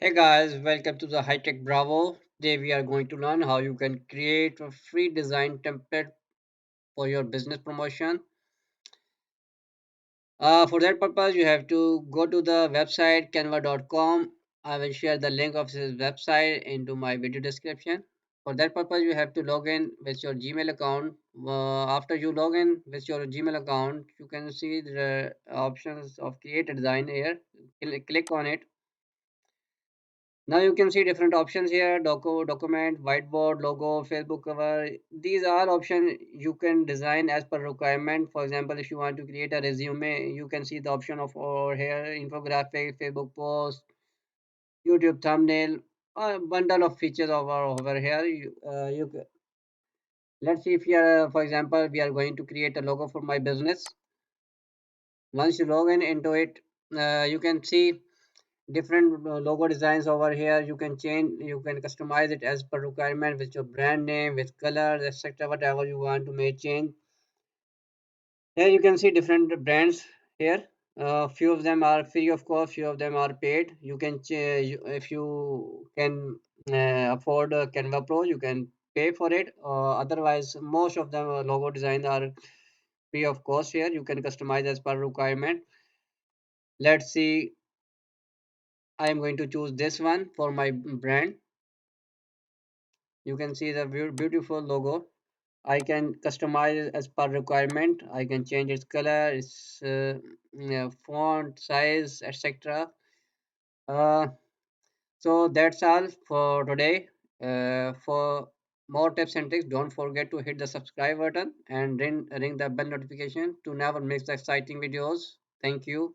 Hey guys, welcome to the High Tech Bravo. Today we are going to learn how you can create a free design template for your business promotion. For that purpose, you have to go to the website canva.com. I will share the link of this website into my video description. For that purpose, you have to log in with your Gmail account. After you log in with your Gmail account, you can see the options of create a design here. Click on it. Now you can see different options here: document, whiteboard, logo, Facebook cover. These are options you can design as per requirement. For example, if you want to create a resume, you can see the option of over here: infographic, Facebook post, YouTube thumbnail, a bundle of features over here. Let's see if you are, for example, we are going to create a logo for my business. Once you log in into it, you can see different logo designs over here. You can change, you can customize it as per requirement with your brand name, with colors, etc. Whatever you want to make change. Here you can see different brands here. Few of them are free of cost, few of them are paid. You can if you can afford Canva Pro, you can pay for it. Otherwise, most of them logo designs are free of cost. Here you can customize as per requirement. Let's see, I am going to choose this one for my brand. You can see the beautiful logo. I can customize it as per requirement. I can change its color, its font size, etc. uh, so that's all for today. For more tips and tricks, don't forget to hit the subscribe button and ring the bell notification to never miss the exciting videos. Thank you.